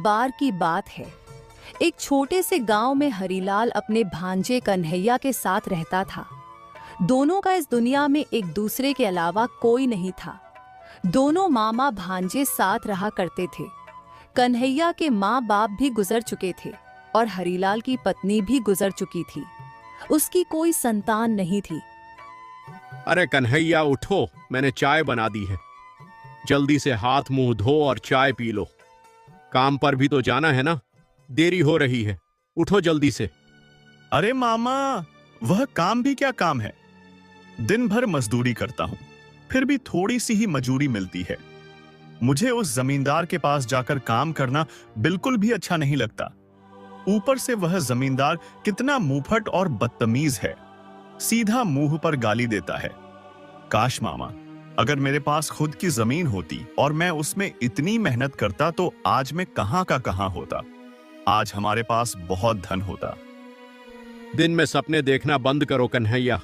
बार की बात है। एक छोटे से गांव में हरीलाल अपने भांजे कन्हैया के साथ रहता था। दोनों का इस दुनिया में एक दूसरे के अलावा कोई नहीं था। दोनों मामा भांजे साथ रहा करते थे। कन्हैया के माँ बाप भी गुजर चुके थे और हरीलाल की पत्नी भी गुजर चुकी थी। उसकी कोई संतान नहीं थी। अरे कन्हैया उठो, मैंने चाय बना दी है। जल्दी से हाथ मुंह धो और चाय पी लो। काम पर भी तो जाना है ना, देरी हो रही है। उठो जल्दी से। अरे मामा, वह काम भी क्या काम है। दिन भर मजदूरी करता हूं, फिर भी थोड़ी सी ही मजूरी मिलती है। मुझे उस जमींदार के पास जाकर काम करना बिल्कुल भी अच्छा नहीं लगता। ऊपर से वह जमींदार कितना मुंहफट और बदतमीज है, सीधा मुंह पर गाली देता है। काश मामा, अगर मेरे पास खुद की जमीन होती और मैं उसमें इतनी मेहनत करता तो आज मैं कहां का कहां होता। आज हमारे पास बहुत धन होता। दिन में सपने देखना बंद करो कन्हैया।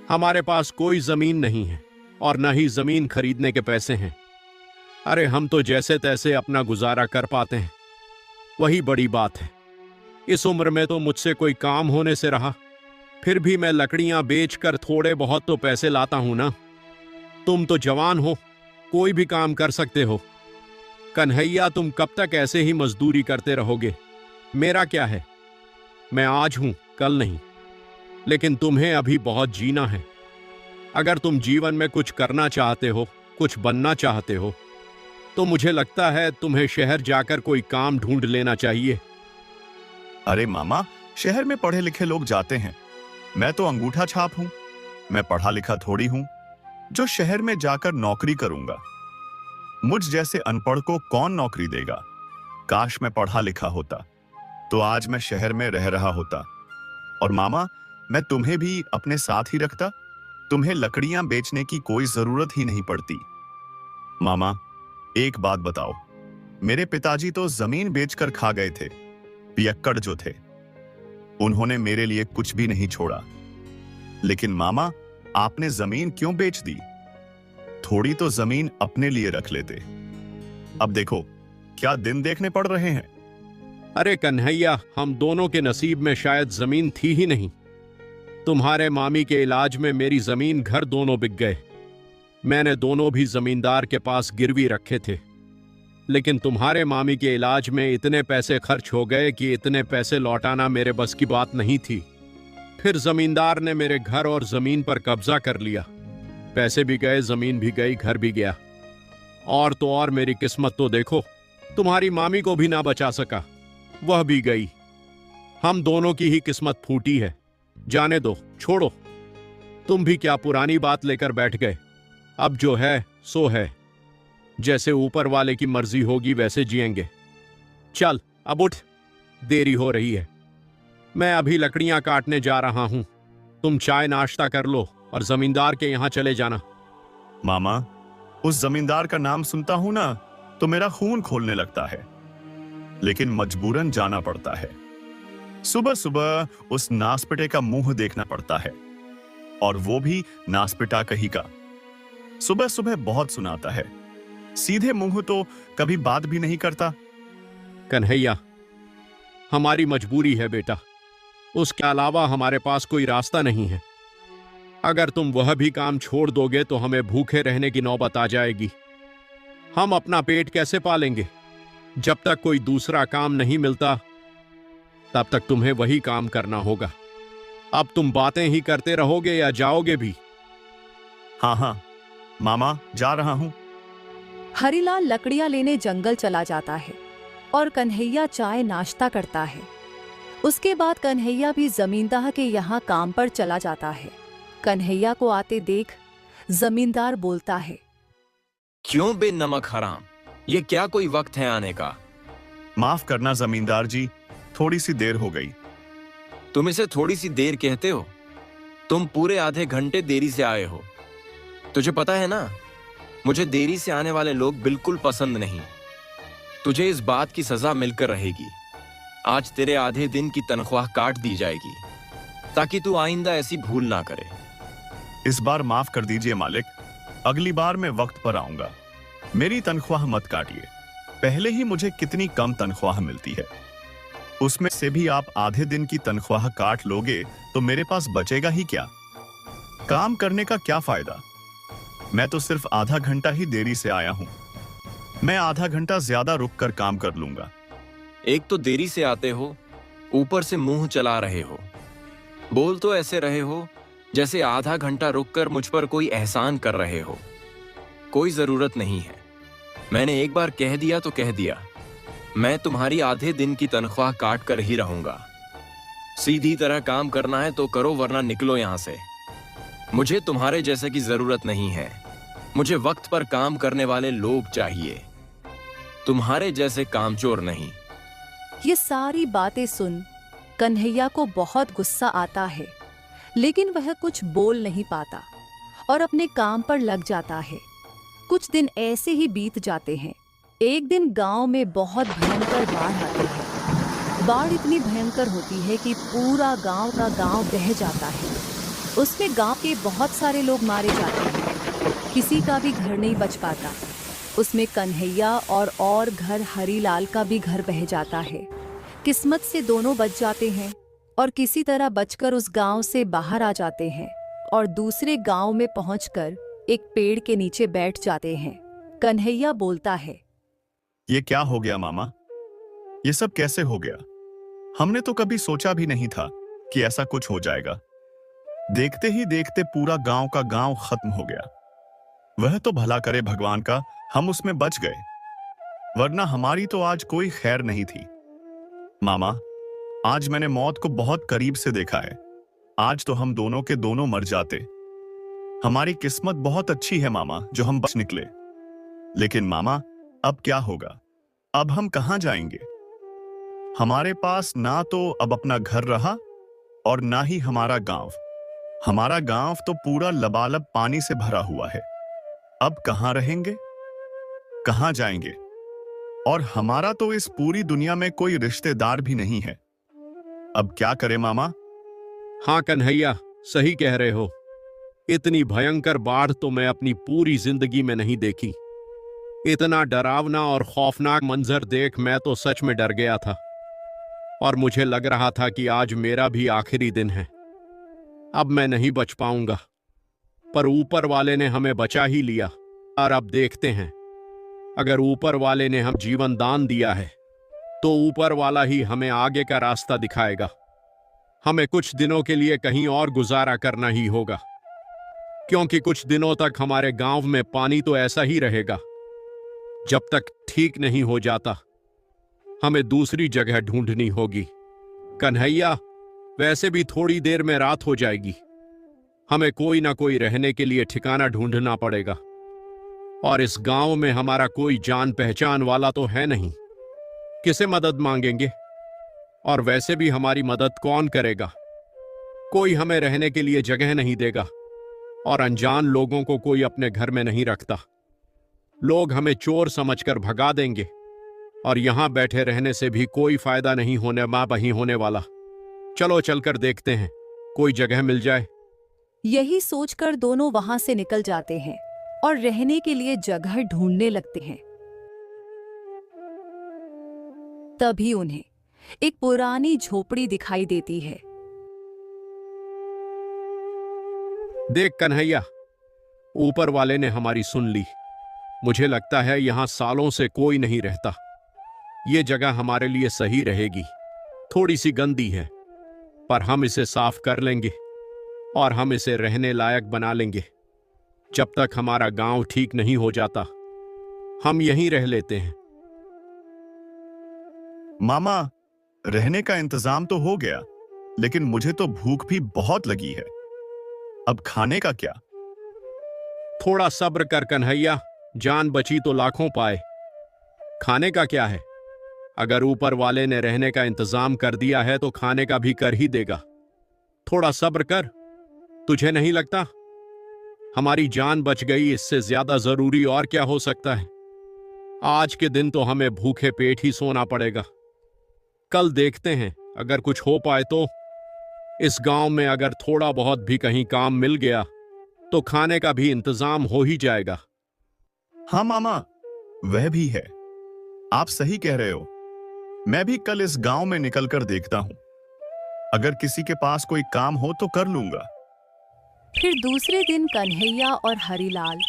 हमारे पास कोई जमीन नहीं है और न ही जमीन खरीदने के पैसे हैं। अरे हम तो जैसे तैसे अपना गुजारा कर पाते हैं, वही बड़ी बात है। इस उम्र में तो मुझसे कोई काम होने से रहा, फिर भी मैं लकड़ियां बेचकर थोड़े बहुत तो पैसे लाता हूं ना। तुम तो जवान हो, कोई भी काम कर सकते हो। कन्हैया, तुम कब तक ऐसे ही मजदूरी करते रहोगे? मेरा क्या है, मैं आज हूं कल नहीं, लेकिन तुम्हें अभी बहुत जीना है। अगर तुम जीवन में कुछ करना चाहते हो, कुछ बनना चाहते हो, तो मुझे लगता है तुम्हें शहर जाकर कोई काम ढूंढ लेना चाहिए। अरे मामा, शहर में पढ़े लिखे लोग जाते हैं, मैं तो अंगूठा छाप हूं। मैं पढ़ा लिखा थोड़ी हूं जो शहर में जाकर नौकरी करूंगा। मुझ जैसे अनपढ़ को कौन नौकरी देगा। काश मैं पढ़ा लिखा होता तो आज मैं शहर में रह रहा होता। और मामा, मैं तुम्हें भी अपने साथ ही रखता। तुम्हें लकड़ियां बेचने की कोई जरूरत ही नहीं पड़ती। मामा, एक बात बताओ, मेरे पिताजी तो जमीन बेचकर खा गए थे, पियक्कड़ जो थे। उन्होंने मेरे लिए कुछ भी नहीं छोड़ा। लेकिन मामा, आपने जमीन क्यों बेच दी? थोड़ी तो जमीन अपने लिए रख लेते। अब देखो क्या दिन देखने पड़ रहे हैं। अरे कन्हैया, हम दोनों के नसीब में शायद जमीन थी ही नहीं। तुम्हारे मामी के इलाज में मेरी जमीन घर दोनों बिक गए। मैंने दोनों भी जमींदार के पास गिरवी रखे थे, लेकिन तुम्हारे मामी के इलाज में इतने पैसे खर्च हो गए कि इतने पैसे लौटाना मेरे बस की बात नहीं थी। फिर जमींदार ने मेरे घर और जमीन पर कब्जा कर लिया। पैसे भी गए, जमीन भी गई, घर भी गया। और तो और मेरी किस्मत तो देखो, तुम्हारी मामी को भी ना बचा सका, वह भी गई। हम दोनों की ही किस्मत फूटी है। जाने दो, छोड़ो। तुम भी क्या पुरानी बात लेकर बैठ गए। अब जो है सो है, जैसे ऊपर वाले की मर्जी होगी वैसे जिएंगे। चल अब उठ, देरी हो रही है। मैं अभी लकड़ियां काटने जा रहा हूं। तुम चाय नाश्ता कर लो और जमींदार के यहां चले जाना। मामा, उस जमींदार का नाम सुनता हूं ना तो मेरा खून खोलने लगता है, लेकिन मजबूरन जाना पड़ता है। सुबह सुबह उस नासपिटे का मुंह देखना पड़ता है, और वो भी नासपिटा कहीं का। सुबह सुबह बहुत सुनाता है, सीधे मुंह तो कभी बात भी नहीं करता। कन्हैया, हमारी मजबूरी है बेटा, उसके अलावा हमारे पास कोई रास्ता नहीं है। अगर तुम वह भी काम छोड़ दोगे तो हमें भूखे रहने की नौबत आ जाएगी। हम अपना पेट कैसे पालेंगे? जब तक कोई दूसरा काम नहीं मिलता तब तक तुम्हें वही काम करना होगा। अब तुम बातें ही करते रहोगे या जाओगे भी? हाँ हाँ मामा, जा रहा हूं। हरीलाल लकड़ियां लेने जंगल चला जाता है और कन्हैया चाय नाश्ता करता है। उसके बाद कन्हैया भी जमींदार के यहाँ काम पर चला जाता है। कन्हैया को आते देख जमींदार बोलता है, क्यों बे नमक हराम, ये क्या कोई वक्त है आने का? माफ करना जमींदार जी, थोड़ी सी देर हो गई। तुम इसे थोड़ी सी देर कहते हो? तुम पूरे आधे घंटे देरी से आए हो। तुझे पता है ना, मुझे देरी से आने वाले लोग बिल्कुल पसंद नहीं। तुझे इस बात की सजा मिलकर रहेगी। आज तेरे आधे दिन की तनख्वाह काट दी जाएगी ताकि तू आइंदा ऐसी भूल ना करे। इस बार माफ कर दीजिए मालिक, अगली बार मैं वक्त पर आऊंगा। मेरी तनख्वाह मत काटिए। पहले ही मुझे कितनी कम तनख्वाह मिलती है, उसमें से भी आप आधे दिन की तनख्वाह काट लोगे तो मेरे पास बचेगा ही क्या? काम करने का क्या फायदा? मैं तो सिर्फ आधा घंटा ही देरी से आया हूं। मैं आधा घंटा ज्यादा रुक कर काम कर लूंगा। एक तो देरी से आते हो, ऊपर से मुंह चला रहे हो। बोल तो ऐसे रहे हो जैसे आधा घंटा रुककर मुझ पर कोई एहसान कर रहे हो। कोई जरूरत नहीं है। मैंने एक बार कह दिया तो कह दिया। मैं तुम्हारी आधे दिन की तनख्वाह काट कर ही रहूंगा। सीधी तरह काम करना है तो करो, वरना निकलो यहां से। मुझे तुम्हारे जैसे की जरूरत नहीं है। मुझे वक्त पर काम करने वाले लोग चाहिए, तुम्हारे जैसे कामचोर नहीं। ये सारी बातें सुन कन्हैया को बहुत गुस्सा आता है, लेकिन वह कुछ बोल नहीं पाता और अपने काम पर लग जाता है। कुछ दिन ऐसे ही बीत जाते हैं। एक दिन गांव में बहुत भयंकर बाढ़ आती है। बाढ़ इतनी भयंकर होती है कि पूरा गांव का गांव बह जाता है। उसमें गांव के बहुत सारे लोग मारे जाते हैं। किसी का भी घर नहीं बच पाता। उसमें कन्हैया और घर हरीलाल का भी घर बह जाता है। किस्मत से दोनों बच जाते हैं और किसी तरह बचकर उस गांव से बाहर आ जाते हैं और दूसरे गांव में पहुंचकर एक पेड़ के नीचे बैठ जाते हैं। कन्हैया बोलता है, ये क्या हो गया मामा? ये सब कैसे हो गया? हमने तो कभी सोचा भी नहीं था कि ऐसा कुछ हो जाएगा। देखते ही देखते पूरा गांव का गांव खत्म हो गया। वह तो भला करे भगवान का, हम उसमें बच गए, वरना हमारी तो आज कोई खैर नहीं थी। मामा, आज मैंने मौत को बहुत करीब से देखा है। आज तो हम दोनों के दोनों मर जाते। हमारी किस्मत बहुत अच्छी है मामा, जो हम बच निकले। लेकिन मामा, अब क्या होगा? अब हम कहां जाएंगे? हमारे पास ना तो अब अपना घर रहा और ना ही हमारा गांव। हमारा गांव तो पूरा लबालब पानी से भरा हुआ है। अब कहां रहेंगे, कहां जाएंगे? और हमारा तो इस पूरी दुनिया में कोई रिश्तेदार भी नहीं है। अब क्या करें मामा? हाँ कन्हैया, सही कह रहे हो। इतनी भयंकर बाढ़ तो मैं अपनी पूरी जिंदगी में नहीं देखी। इतना डरावना और खौफनाक मंजर देख मैं तो सच में डर गया था और मुझे लग रहा था कि आज मेरा भी आखिरी दिन है। अब मैं नहीं बच पाऊंगा, पर ऊपर वाले ने हमें बचा ही लिया। और अब देखते हैं, अगर ऊपर वाले ने हम जीवन दान दिया है तो ऊपर वाला ही हमें आगे का रास्ता दिखाएगा। हमें कुछ दिनों के लिए कहीं और गुजारा करना ही होगा, क्योंकि कुछ दिनों तक हमारे गांव में पानी तो ऐसा ही रहेगा। जब तक ठीक नहीं हो जाता हमें दूसरी जगह ढूंढनी होगी। कन्हैया, वैसे भी थोड़ी देर में रात हो जाएगी। हमें कोई ना कोई रहने के लिए ठिकाना ढूंढना पड़ेगा, और इस गांव में हमारा कोई जान पहचान वाला तो है नहीं। किसे मदद मांगेंगे? और वैसे भी हमारी मदद कौन करेगा? कोई हमें रहने के लिए जगह नहीं देगा, और अनजान लोगों को कोई अपने घर में नहीं रखता। लोग हमें चोर समझकर भगा देंगे, और यहां बैठे रहने से भी कोई फायदा नहीं होने वाला। चलो चलकर देखते हैं, कोई जगह मिल जाए। यही सोचकर दोनों वहां से निकल जाते हैं और रहने के लिए जगह ढूंढने लगते हैं। तभी उन्हें एक पुरानी झोपड़ी दिखाई देती है। देख कन्हैया, ऊपर वाले ने हमारी सुन ली। मुझे लगता है यहां सालों से कोई नहीं रहता। ये जगह हमारे लिए सही रहेगी। थोड़ी सी गंदी है, पर हम इसे साफ कर लेंगे और हम इसे रहने लायक बना लेंगे। जब तक हमारा गांव ठीक नहीं हो जाता हम यहीं रह लेते हैं। मामा, रहने का इंतजाम तो हो गया, लेकिन मुझे तो भूख भी बहुत लगी है। अब खाने का क्या? थोड़ा सब्र कर कन्हैया, जान बची तो लाखों पाए। खाने का क्या है? अगर ऊपर वाले ने रहने का इंतजाम कर दिया है तो खाने का भी कर ही देगा। थोड़ा सब्र कर। तुझे नहीं लगता हमारी जान बच गई? इससे ज्यादा जरूरी और क्या हो सकता है? आज के दिन तो हमें भूखे पेट ही सोना पड़ेगा। कल देखते हैं, अगर कुछ हो पाए तो। इस गांव में अगर थोड़ा बहुत भी कहीं काम मिल गया तो खाने का भी इंतजाम हो ही जाएगा। हाँ मामा, वह भी है। आप सही कह रहे हो। मैं भी कल इस गांव में निकलकर देखता हूं। अगर किसी के पास कोई काम हो तो कर लूंगा। फिर दूसरे दिन कन्हैया और हरीलाल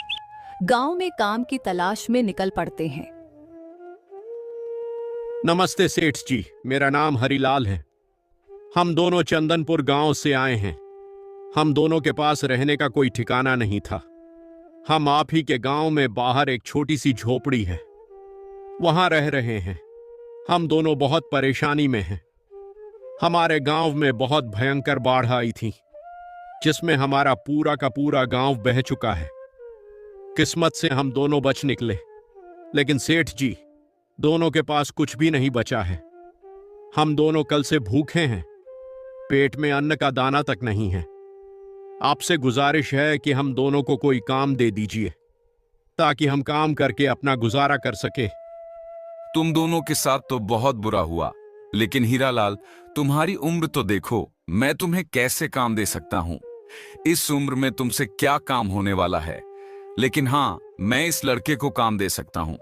गांव में काम की तलाश में निकल पड़ते हैं। नमस्ते सेठ जी, मेरा नाम हरीलाल है। हम दोनों चंदनपुर गांव से आए हैं। हम दोनों के पास रहने का कोई ठिकाना नहीं था। हम आप ही के गांव में बाहर एक छोटी सी झोपड़ी है, वहां रह रहे हैं। हम दोनों बहुत परेशानी में हैं। हमारे गांव में बहुत भयंकर बाढ़ आई थी, जिसमें हमारा पूरा का पूरा गांव बह चुका है। किस्मत से हम दोनों बच निकले, लेकिन सेठ जी, दोनों के पास कुछ भी नहीं बचा है। हम दोनों कल से भूखे हैं, पेट में अन्न का दाना तक नहीं है। आपसे गुजारिश है कि हम दोनों को कोई काम दे दीजिए, ताकि हम काम करके अपना गुजारा कर सके। तुम दोनों के साथ तो बहुत बुरा हुआ, लेकिन हीरालाल, तुम्हारी उम्र तो देखो। मैं तुम्हें कैसे काम दे सकता हूं? इस उम्र में तुमसे क्या काम होने वाला है? लेकिन हाँ, मैं इस लड़के को काम दे सकता हूं।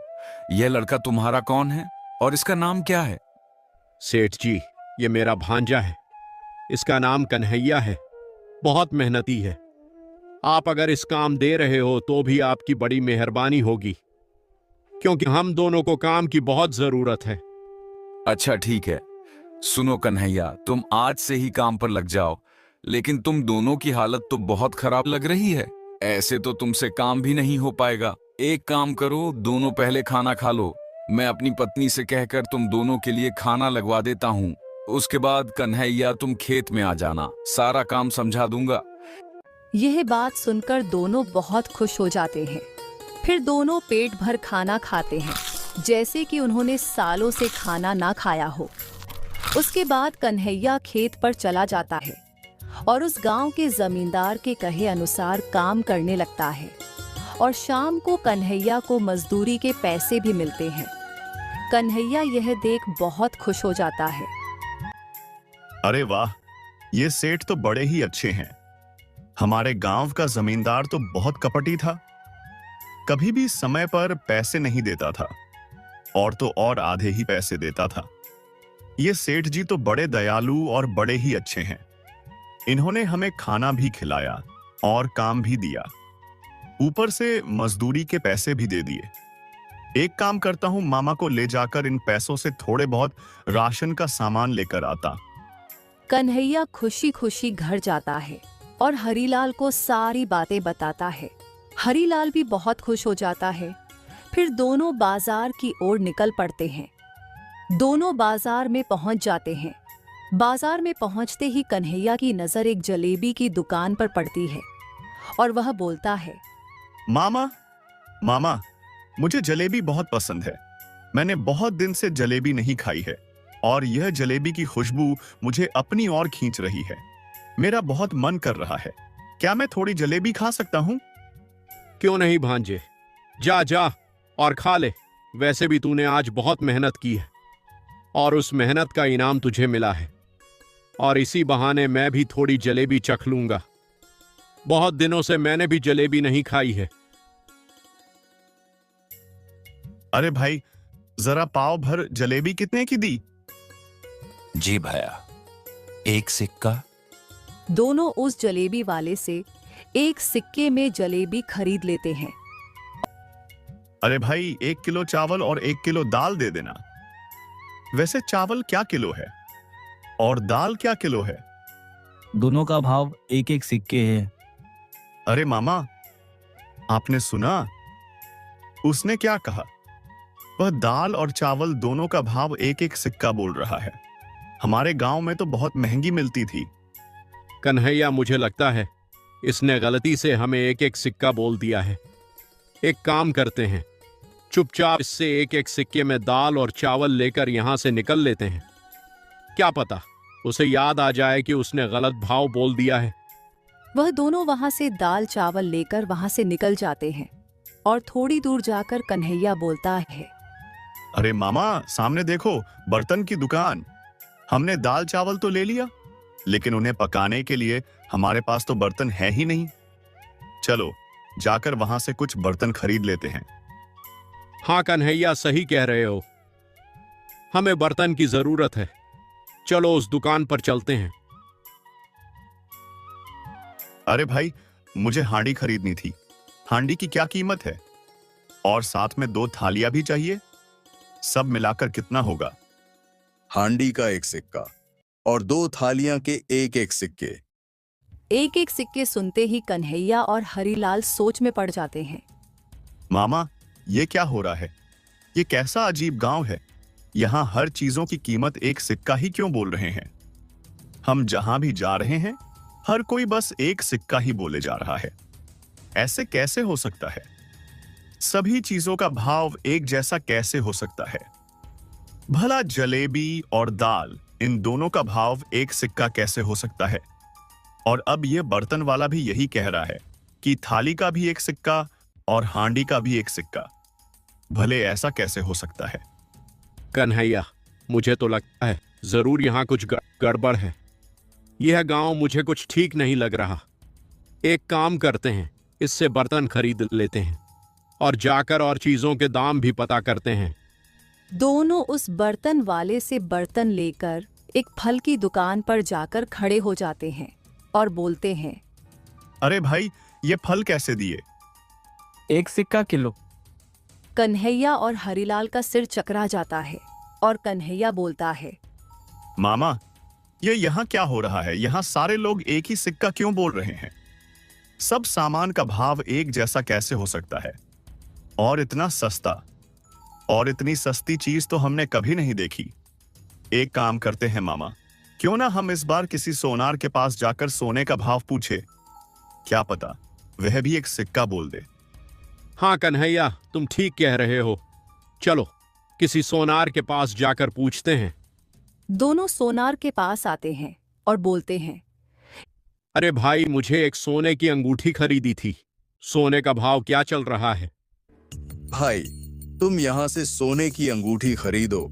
यह लड़का तुम्हारा कौन है और इसका नाम क्या है? सेठ जी, ये मेरा भांजा है। इसका नाम कन्हैया है। बहुत मेहनती है। आप अगर इस काम दे रहे हो तो भी आपकी बड़ी मेहरबानी होगी, क्योंकि हम दोनों को काम की बहुत जरूरत है। अच्छा ठीक है। सुनो कन्हैया, तुम आज से ही काम पर लग जाओ, लेकिन तुम दोनों की हालत तो बहुत खराब लग रही है। ऐसे तो तुमसे काम भी नहीं हो पाएगा। एक काम करो, दोनों पहले खाना खा लो। मैं अपनी पत्नी से कहकर तुम दोनों के लिए खाना लगवा देता हूँ। उसके बाद कन्हैया तुम खेत में आ जाना, सारा काम समझा दूंगा। यह बात सुनकर दोनों बहुत खुश हो जाते हैं। फिर दोनों पेट भर खाना खाते हैं, जैसे कि उन्होंने सालों से खाना ना खाया हो। उसके बाद कन्हैया खेत पर चला जाता है और उस गांव के जमींदार के कहे अनुसार काम करने लगता है। और शाम को कन्हैया को मजदूरी के पैसे भी मिलते हैं। कन्हैया यह देख बहुत खुश हो जाता है। अरे वाह, ये सेठ तो बड़े ही अच्छे हैं। हमारे गांव का जमींदार तो बहुत कपटी था, कभी भी समय पर पैसे नहीं देता था, और तो और आधे ही पैसे देता था। ये सेठ जी तो बड़े दयालु और बड़े ही अच्छे हैं। इन्होंने हमें खाना भी खिलाया और काम भी दिया, ऊपर से मजदूरी के पैसे भी दे दिए। एक काम करता हूं, मामा को ले जाकर इन पैसों से थोड़े बहुत राशन का सामान लेकर आता। कन्हैया खुशी खुशी घर जाता है और हरीलाल को सारी बातें बताता है। हरीलाल भी बहुत खुश हो जाता है। फिर दोनों बाजार की ओर निकल पड़ते हैं। दोनों बाजार में पहुंच जाते हैं। बाजार में पहुंचते ही कन्हैया की नजर एक जलेबी की दुकान पर पड़ती है और वह बोलता है, मामा, मामा, मुझे जलेबी बहुत पसंद है। मैंने बहुत दिन से जलेबी नहीं खाई है और यह जलेबी की खुशबू मुझे अपनी ओर खींच रही है। मेरा बहुत मन कर रहा है। क्या मैं थोड़ी जलेबी खा सकता हूं? क्यों नहीं भांजे, जा जा और खा ले। वैसे भी तूने आज बहुत मेहनत की है और उस मेहनत का इनाम तुझे मिला है, और इसी बहाने मैं भी थोड़ी जलेबी चख लूंगा। बहुत दिनों से मैंने भी जलेबी नहीं खाई है। अरे भाई, जरा पाव भर जलेबी कितने की दी? जी भैया, 1 सिक्का। दोनों उस जलेबी वाले से 1 सिक्के में जलेबी खरीद लेते हैं। अरे भाई, 1 किलो चावल और 1 किलो दाल दे देना। वैसे चावल क्या किलो है और दाल क्या किलो है? दोनों का भाव 1-1 सिक्के है। अरे मामा, आपने सुना? उसने क्या कहा? वह दाल और चावल दोनों का भाव 1-1 सिक्का बोल रहा है। हमारे गांव में तो बहुत महंगी मिलती थी। कन्हैया, मुझे लगता है इसने गलती से हमें 1-1 सिक्का बोल दिया है। एक काम करते हैं, चुपचाप इससे 1-1 सिक्के में दाल और चावल लेकर यहां से निकल लेते हैं। क्या पता उसे याद आ जाए कि उसने गलत भाव बोल दिया है। वह दोनों वहां से दाल चावल लेकर वहां से निकल जाते हैं और थोड़ी दूर जाकर कन्हैया बोलता है, अरे मामा, सामने देखो, बर्तन की दुकान। हमने दाल चावल तो ले लिया, लेकिन उन्हें पकाने के लिए हमारे पास तो बर्तन है ही नहीं। चलो जाकर वहां से कुछ बर्तन खरीद लेते हैं। हाँ कन्हैया, सही कह रहे हो। हमें बर्तन की जरूरत है। चलो उस दुकान पर चलते हैं। अरे भाई, मुझे हांडी खरीदनी थी। हांडी की क्या कीमत है? और साथ में 2 थालियां भी चाहिए। सब मिलाकर कितना होगा? हांडी का 1 सिक्का और 2 थालियां के 1-1 सिक्के। एक एक सिक्के सुनते ही कन्हैया और हरीलाल सोच में पड़ जाते हैं। मामा, ये क्या हो रहा है? ये कैसा अजीब गांव है? यहाँ हर चीजों की कीमत 1 सिक्का ही क्यों बोल रहे हैं? हम जहां भी जा रहे हैं, हर कोई बस 1 सिक्का ही बोले जा रहा है। ऐसे कैसे हो सकता है? सभी चीजों का भाव एक जैसा कैसे हो सकता है? भला जलेबी और दाल, इन दोनों का भाव 1 सिक्का कैसे हो सकता है? और अब ये बर्तन वाला भी यही कह रहा है कि थाली का भी 1 सिक्का और हांडी का भी 1 सिक्का। भले ऐसा कैसे हो सकता है? कन्हैया, मुझे तो लगता है जरूर यहाँ कुछ गड़बड़ है। यह गांव मुझे कुछ ठीक नहीं लग रहा। एक काम करते हैं, इससे बर्तन खरीद लेते हैं और जाकर और चीजों के दाम भी पता करते हैं। दोनों उस बर्तन वाले से बर्तन लेकर एक फल की दुकान पर जाकर खड़े हो जाते हैं और बोलते हैं, अरे भाई, ये फल कैसे दिए? 1 सिक्का किलो। कन्हैया और हरीलाल का सिर चकरा जाता है और कन्हैया बोलता है, मामा, ये यहाँ क्या हो रहा है? यहाँ सारे लोग एक ही सिक्का क्यों बोल रहे हैं? सब सामान का भाव एक जैसा कैसे हो सकता है? और इतना सस्ता, और इतनी सस्ती चीज तो हमने कभी नहीं देखी। एक काम करते हैं मामा, क्यों ना हम इस बार किसी सोनार के पास जाकर सोने का भाव पूछे। क्या पता वह भी 1 सिक्का बोल दे। हाँ कन्हैया, तुम ठीक कह रहे हो। चलो किसी सोनार के पास जाकर पूछते हैं। दोनों सोनार के पास आते हैं और बोलते हैं, अरे भाई, मुझे एक सोने की अंगूठी खरीदी थी। सोने का भाव क्या चल रहा है? भाई, तुम यहाँ से सोने की अंगूठी खरीदो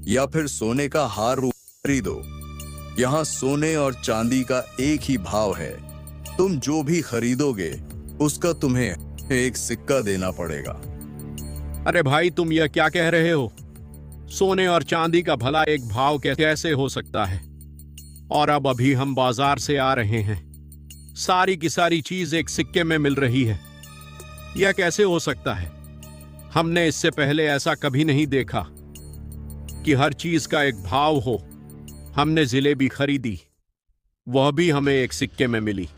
या फिर सोने का हार खरीदो। यहाँ सोने और चांदी का एक ही भाव है। तुम जो भी खरीदोगे उसका तुम्हें 1 सिक्का देना पड़ेगा। अरे भाई, तुम यह क्या कह रहे हो? सोने और चांदी का भला एक भाव कैसे हो सकता है? और अब अभी हम बाजार से आ रहे हैं, सारी की सारी चीज 1 सिक्के में मिल रही है। यह कैसे हो सकता है? हमने इससे पहले ऐसा कभी नहीं देखा कि हर चीज का एक भाव हो। हमने जिलेबी खरीदी, वह भी हमें 1 सिक्के में मिली,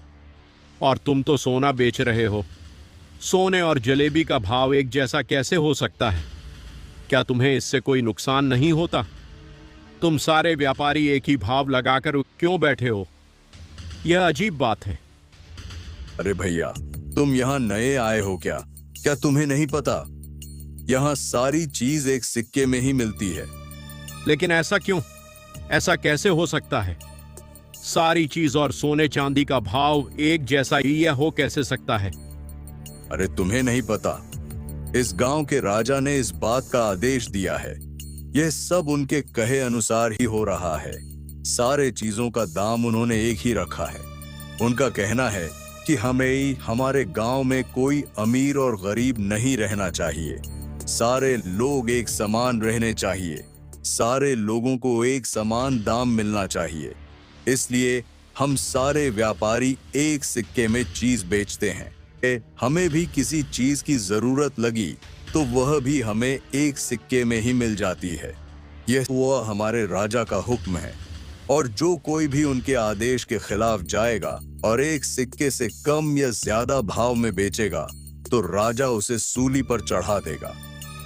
और तुम तो सोना बेच रहे हो। सोने और जलेबी का भाव एक जैसा कैसे हो सकता है? क्या तुम्हें इससे कोई नुकसान नहीं होता? तुम सारे व्यापारी एक ही भाव लगाकर क्यों बैठे हो? यह अजीब बात है। अरे भैया, तुम यहाँ नए आए हो क्या? क्या तुम्हें नहीं पता? यहाँ सारी चीज 1 सिक्के में ही मिलती है। लेकिन ऐसा क्यों? ऐसा कैसे हो सकता है? सारी चीज और सोने चांदी का भाव एक जैसा ही यह हो कैसे सकता है? अरे तुम्हें नहीं पता? इस गांव के राजा ने इस बात का आदेश दिया है। यह सब उनके कहे अनुसार ही हो रहा है। सारे चीजों का दाम उन्होंने एक ही रखा है। उनका कहना है कि हमें हमारे गांव में कोई अमीर और गरीब नहीं रहना चाहिए। सारे लोग एक समान रहने चाहिए। सारे लोगों को एक समान दाम मिलना चाहिए। इसलिए हम सारे व्यापारी 1 सिक्के में चीज बेचते हैं। हमें भी किसी चीज की जरूरत लगी तो वह भी हमें 1 सिक्के में ही मिल जाती है। यह वह हमारे राजा का हुक्म है, और जो कोई भी उनके आदेश के खिलाफ जाएगा और 1 सिक्के से कम या ज्यादा भाव में बेचेगा तो राजा उसे सूली पर चढ़ा देगा।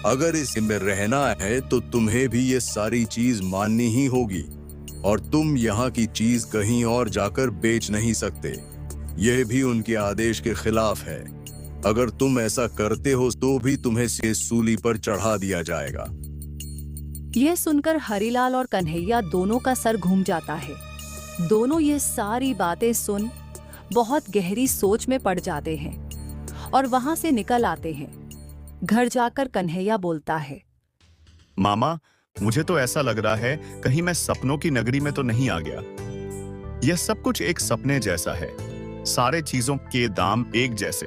अगर इसमें रहना है तो तुम्हें भी ये सारी चीज माननी ही होगी, और तुम यहाँ की चीज कहीं और जाकर बेच नहीं सकते। यह भी उनके आदेश के खिलाफ है। अगर तुम ऐसा करते हो तो भी तुम्हें सूली पर चढ़ा दिया जाएगा। यह सुनकर हरीलाल और कन्हैया दोनों का सर घूम जाता है। दोनों ये सारी बातें सुन बहुत गहरी सोच में पड़ जाते हैं और वहां से निकल आते हैं। घर जाकर कन्हैया बोलता है, मामा, मुझे तो ऐसा लग रहा है कहीं मैं सपनों की नगरी में तो नहीं आ गया। यह सब कुछ एक सपने जैसा है। सारे चीजों के दाम एक जैसे।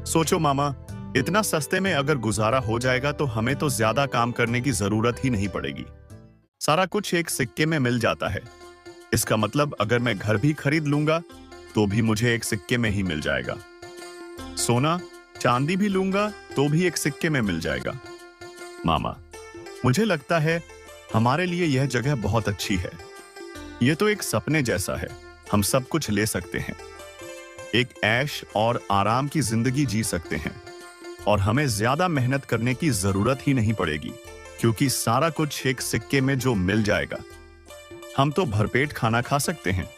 सोचो मामा, इतना सस्ते में अगर गुजारा हो जाएगा तो हमें तो ज्यादा काम करने की जरूरत ही नहीं पड़ेगी। सारा कुछ एक सिक्के में मिल जाता है। इसका मतलब अगर मैं घर भी खरीद लूंगा तो भी मुझे एक सिक्के में ही मिल जाएगा। सोना चांदी भी लूंगा तो भी एक सिक्के में मिल जाएगा। मामा, मुझे लगता है हमारे लिए यह जगह बहुत अच्छी है। यह तो एक सपने जैसा है। हम सब कुछ ले सकते हैं, एक ऐश और आराम की जिंदगी जी सकते हैं और हमें ज्यादा मेहनत करने की जरूरत ही नहीं पड़ेगी, क्योंकि सारा कुछ एक सिक्के में जो मिल जाएगा। हम तो भरपेट खाना खा सकते हैं।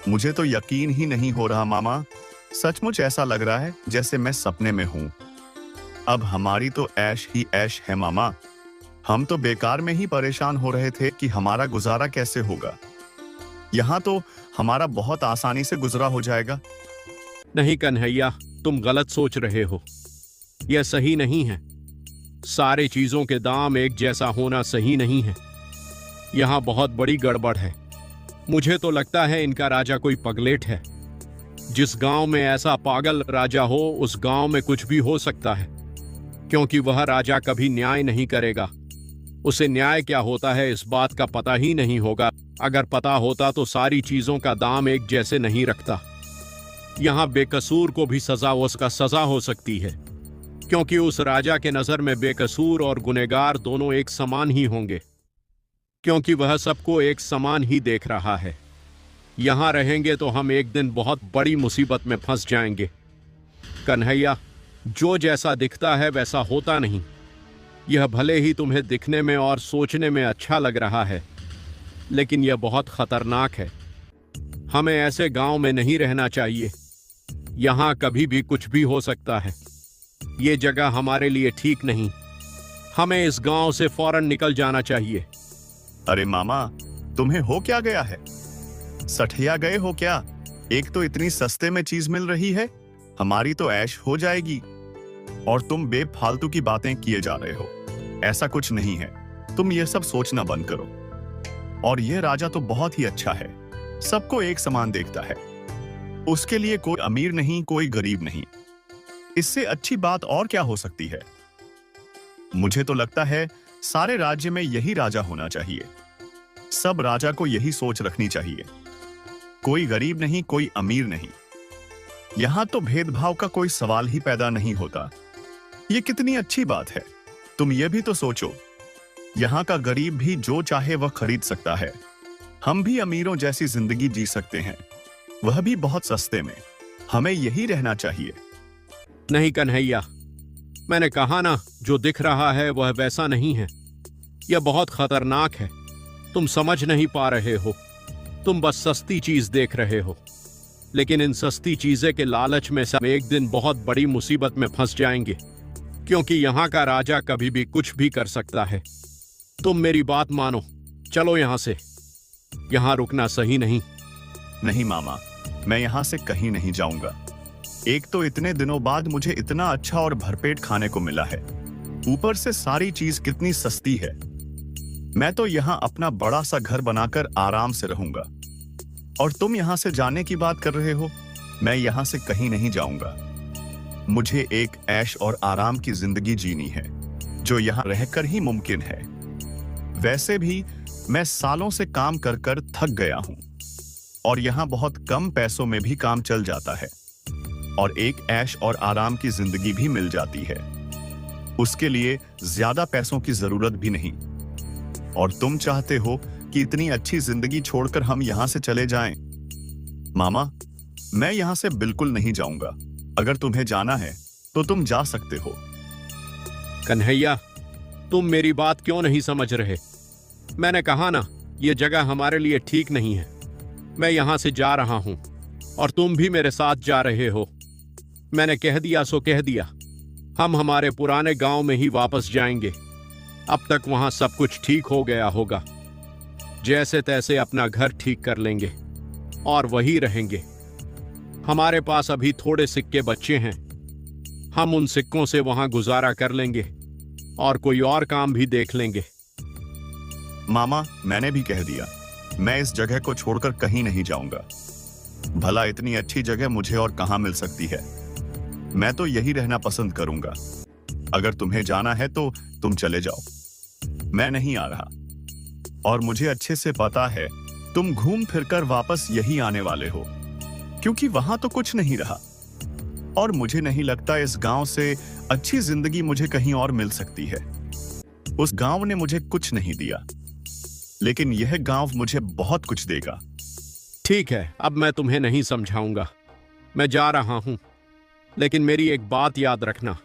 मुझे तो यकीन ही नहीं हो रहा मामा, सचमुच ऐसा लग रहा है जैसे मैं सपने में हूं। अब हमारी तो ऐश ही ऐश है मामा। हम तो बेकार में ही परेशान हो रहे थे कि हमारा गुजारा कैसे होगा। यहाँ तो हमारा बहुत आसानी से गुजरा हो जाएगा। नहीं कन्हैया, तुम गलत सोच रहे हो। यह सही नहीं है। सारे चीजों के दाम एक जैसा होना सही नहीं है। यहाँ बहुत बड़ी गड़बड़ है। मुझे तो लगता है इनका राजा कोई पगलेट है। जिस गांव में ऐसा पागल राजा हो, उस गांव में कुछ भी हो सकता है, क्योंकि वह राजा कभी न्याय नहीं करेगा। उसे न्याय क्या होता है इस बात का पता ही नहीं होगा। अगर पता होता तो सारी चीजों का दाम एक जैसे नहीं रखता। यहाँ बेकसूर को भी उसका सजा हो सकती है, क्योंकि उस राजा के नजर में बेकसूर और गुनहगार दोनों एक समान ही होंगे, क्योंकि वह सबको एक समान ही देख रहा है। यहाँ रहेंगे तो हम एक दिन बहुत बड़ी मुसीबत में फंस जाएंगे। कन्हैया, जो जैसा दिखता है वैसा होता नहीं। यह भले ही तुम्हें दिखने में और सोचने में अच्छा लग रहा है, लेकिन यह बहुत खतरनाक है। हमें ऐसे गांव में नहीं रहना चाहिए। यहाँ कभी भी कुछ भी हो सकता है। ये जगह हमारे लिए ठीक नहीं। हमें इस गांव से फौरन निकल जाना चाहिए। अरे मामा, तुम्हें हो क्या गया है? सठिया गए हो क्या? एक तो इतनी सस्ते में चीज मिल रही है, हमारी तो ऐश हो जाएगी, और तुम बेफालतू की बातें किए जा रहे हो। ऐसा कुछ नहीं है। तुम ये सब सोचना बंद करो। और यह राजा तो बहुत ही अच्छा है, सबको एक समान देखता है। उसके लिए कोई अमीर नहीं, कोई गरीब नहीं। इससे अच्छी बात और क्या हो सकती है? मुझे तो लगता है सारे राज्य में यही राजा होना चाहिए। सब राजा को यही सोच रखनी चाहिए। कोई गरीब नहीं, कोई अमीर नहीं। यहां तो भेदभाव का कोई सवाल ही पैदा नहीं होता। ये कितनी अच्छी बात है। तुम ये भी तो सोचो, यहाँ का गरीब भी जो चाहे वह खरीद सकता है। हम भी अमीरों जैसी जिंदगी जी सकते हैं, वह भी बहुत सस्ते में। हमें यही रहना चाहिए। नहीं कन्हैया, मैंने कहा ना, जो दिख रहा है वह वैसा नहीं है। यह बहुत खतरनाक है। तुम समझ नहीं पा रहे हो। तुम बस सस्ती चीज देख रहे हो, लेकिन इन सस्ती चीजें के लालच में सब एक दिन बहुत बड़ी मुसीबत में फंस जाएंगे, क्योंकि यहाँ का राजा कभी भी कुछ भी कर सकता है। तुम मेरी बात मानो, चलो यहाँ से। यहाँ रुकना सही नहीं। नहीं मामा, मैं यहाँ से कहीं नहीं जाऊंगा। एक तो इतने दिनों बाद मुझे इतना अच्छा और भरपेट खाने को मिला है, ऊपर से सारी चीज कितनी सस्ती है। मैं तो यहाँ अपना बड़ा सा घर बनाकर आराम से रहूंगा, और तुम यहाँ से जाने की बात कर रहे हो। मैं यहाँ से कहीं नहीं जाऊंगा। मुझे एक ऐश और आराम की जिंदगी जीनी है, जो यहाँ रहकर ही मुमकिन है। वैसे भी मैं सालों से काम कर कर थक गया हूं, और यहाँ बहुत कम पैसों में भी काम चल जाता है, और एक ऐश और आराम की जिंदगी भी मिल जाती है। उसके लिए ज्यादा पैसों की जरूरत भी नहीं। और तुम चाहते हो कि इतनी अच्छी जिंदगी छोड़कर हम यहाँ से चले जाएं? मामा, मैं यहाँ से बिल्कुल नहीं जाऊंगा। अगर तुम्हें जाना है तो तुम जा सकते हो। कन्हैया, तुम मेरी बात क्यों नहीं समझ रहे? मैंने कहा ना, यह जगह हमारे लिए ठीक नहीं है। मैं यहाँ से जा रहा हूं, और तुम भी मेरे साथ जा रहे हो। मैंने कह दिया सो कह दिया। हम हमारे पुराने गांव में ही वापस जाएंगे। अब तक वहां सब कुछ ठीक हो गया होगा। जैसे तैसे अपना घर ठीक कर लेंगे और वही रहेंगे। हमारे पास अभी थोड़े सिक्के बच्चे हैं। हम उन सिक्कों से वहां गुजारा कर लेंगे और कोई और काम भी देख लेंगे। मामा, मैंने भी कह दिया, मैं इस जगह को छोड़कर कहीं नहीं जाऊंगा। भला इतनी अच्छी जगह मुझे और कहां मिल सकती है? मैं तो यही रहना पसंद करूंगा। अगर तुम्हें जाना है तो तुम चले जाओ, मैं नहीं आ रहा। और मुझे अच्छे से पता है तुम घूम फिरकर वापस यही आने वाले हो, क्योंकि वहां तो कुछ नहीं रहा और मुझे नहीं लगता इस गांव से अच्छी जिंदगी मुझे कहीं और मिल सकती है। उस गांव ने मुझे कुछ नहीं दिया, लेकिन यह गांव मुझे बहुत कुछ देगा। ठीक है, अब मैं तुम्हें नहीं समझाऊंगा, मैं जा रहा हूं। लेकिन मेरी एक बात याद रखना,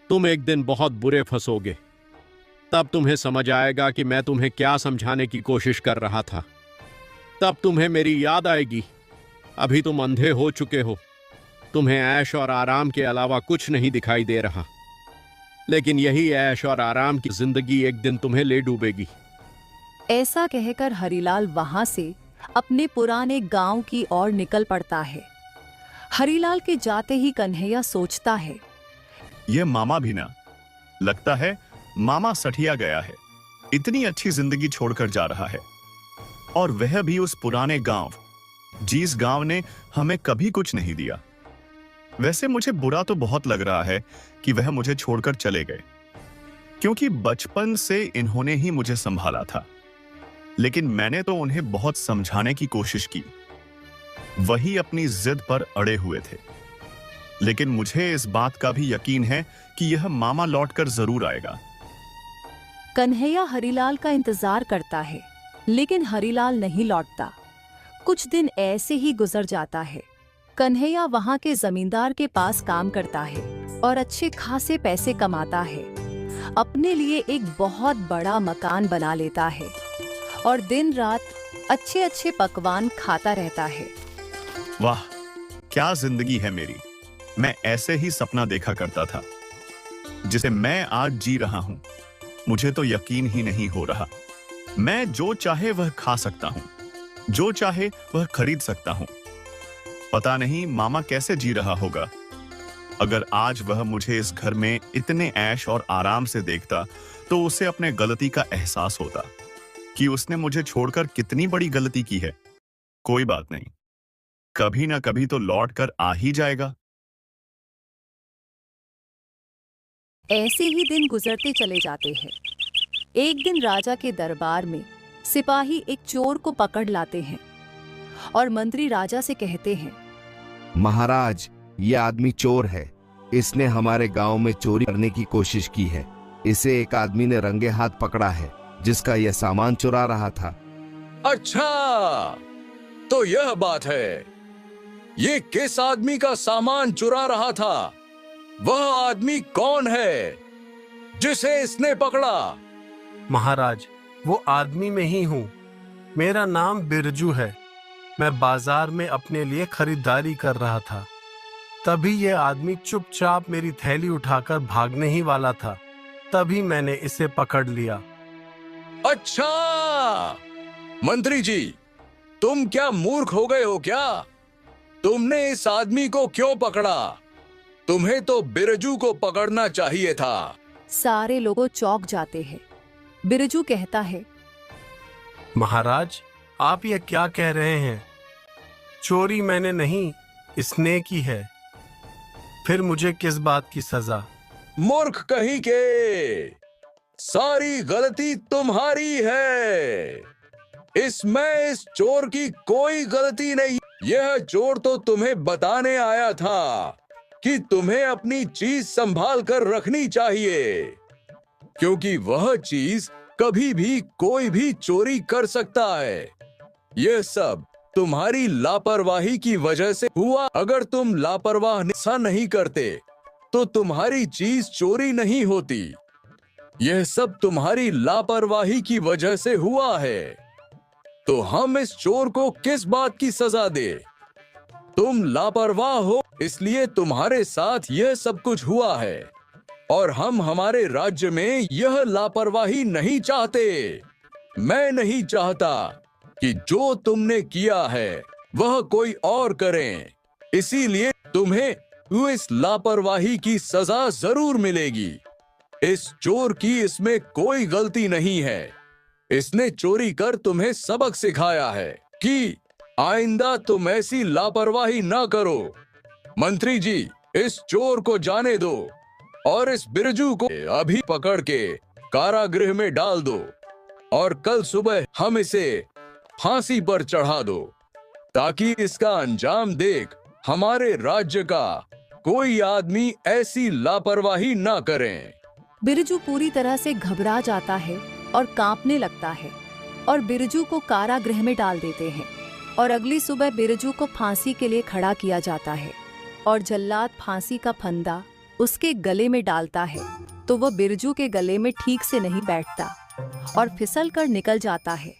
तुम एक दिन बहुत बुरे फंसोगे। तब तुम्हें समझ आएगा कि मैं तुम्हें क्या समझाने की कोशिश कर रहा था। तब तुम्हें मेरी याद आएगी। अभी तुम अंधे हो चुके हो, तुम्हें ऐश और आराम के अलावा कुछ नहीं दिखाई दे रहा, लेकिन यही ऐश और आराम की जिंदगी एक दिन तुम्हें ले डूबेगी। ऐसा कहकर हरीलाल वहां से अपने पुराने गांव की ओर निकल पड़ता है। हरीलाल के जाते ही कन्हैया सोचता है, यह मामा भी ना, लगता है मामा सठिया गया है। इतनी अच्छी जिंदगी छोड़कर जा रहा है, और वह भी उस पुराने गांव, जिस गांव ने हमें कभी कुछ नहीं दिया। वैसे मुझे बुरा तो बहुत लग रहा है कि वह मुझे छोड़कर चले गए, क्योंकि बचपन से इन्होंने ही मुझे संभाला था। लेकिन मैंने तो उन्हें बहुत समझाने की कोशिश की, वही अपनी जिद पर अड़े हुए थे। लेकिन मुझे इस बात का भी यकीन है कि यह मामा लौटकर जरूर आएगा। कन्हैया हरीलाल का इंतजार करता है, लेकिन हरीलाल नहीं लौटता। कुछ दिन ऐसे ही गुजर जाता है। कन्हैया वहां के जमींदार के पास काम करता है और अच्छे खासे पैसे कमाता है। अपने लिए एक बहुत बड़ा मकान बना लेता है और दिन रात अच्छे अच्छे पकवान खाता रहता है। वाह, क्या जिंदगी है मेरी। मैं ऐसे ही सपना देखा करता था, जिसे मैं आज जी रहा हूं। मुझे तो यकीन ही नहीं हो रहा। मैं जो चाहे वह खा सकता हूं, जो चाहे वह खरीद सकता हूं। पता नहीं मामा कैसे जी रहा होगा। अगर आज वह मुझे इस घर में इतने ऐश और आराम से देखता, तो उसे अपने गलती का एहसास होता कि उसने मुझे छोड़कर कितनी बड़ी गलती की है। कोई बात नहीं, कभी ना कभी तो लौट कर आ ही जाएगा। ऐसे ही दिन गुजरते चले जाते हैं। एक दिन राजा के दरबार में सिपाही एक चोर को पकड़ लाते हैं और मंत्री राजा से कहते हैं, महाराज, ये आदमी चोर है। इसने हमारे गांव में चोरी करने की कोशिश की है। इसे एक आदमी ने रंगे हाथ पकड़ा है, जिसका यह सामान चुरा रहा था। अच्छा, तो यह बात है। ये किस आदमी का सामान चुरा रहा था? वह आदमी कौन है जिसे इसने पकड़ा? महाराज, वो आदमी में ही हूँ। मेरा नाम बिरजू है। मैं बाजार में अपने लिए खरीदारी कर रहा था। तभी यह आदमी चुपचाप मेरी थैली उठाकर भागने ही वाला था। तभी मैंने इसे पकड़ लिया। अच्छा, मंत्री जी, तुम क्या मूर्ख हो गए हो क्या? तुमने इस आदमी को क्यों पकड़ा? तुम्हें तो बिरजू को पकड़ना चाहिए था। सारे लोग चौंक जाते हैं। बिरजू कहता है, महाराज, आप यह क्या कह रहे हैं? चोरी मैंने नहीं, इसने की है। फिर मुझे किस बात की सजा? मूर्ख कहीं के, सारी गलती तुम्हारी है। इसमें इस चोर की कोई गलती नहीं। यह चोर तो तुम्हें बताने आया था कि तुम्हें अपनी चीज संभाल कर रखनी चाहिए, क्योंकि वह चीज कभी भी कोई भी चोरी कर सकता है। यह सब तुम्हारी लापरवाही की वजह से हुआ। अगर तुम लापरवाह ऐसा नहीं करते तो तुम्हारी चीज चोरी नहीं होती। यह सब तुम्हारी लापरवाही की वजह से हुआ है। तो हम इस चोर को किस बात की सजा दे? तुम लापरवाह हो, इसलिए तुम्हारे साथ यह सब कुछ हुआ है, और हम हमारे राज्य में यह लापरवाही नहीं चाहते। मैं नहीं चाहता कि जो तुमने किया है वह कोई और करें। इसीलिए तुम्हें इस लापरवाही की सजा जरूर मिलेगी। इस चोर की इसमें कोई गलती नहीं है। इसने चोरी कर तुम्हें सबक सिखाया है कि आइंदा तुम ऐसी लापरवाही ना करो। मंत्री जी, इस चोर को जाने दो और इस बिरजू को अभी पकड़ के कारागृह में डाल दो। और कल सुबह हम इसे फांसी पर चढ़ा दो, ताकि इसका अंजाम देख हमारे राज्य का कोई आदमी ऐसी लापरवाही ना करे। बिरजू पूरी तरह से घबरा जाता है और कांपने लगता है और बिरजू को कारागृह में डाल देते हैं। और अगली सुबह बिरजू को फांसी के लिए खड़ा किया जाता है और जल्लाद फांसी का फंदा उसके गले में डालता है तो वह बिरजू के गले में ठीक से नहीं बैठता और फिसल कर निकल जाता है।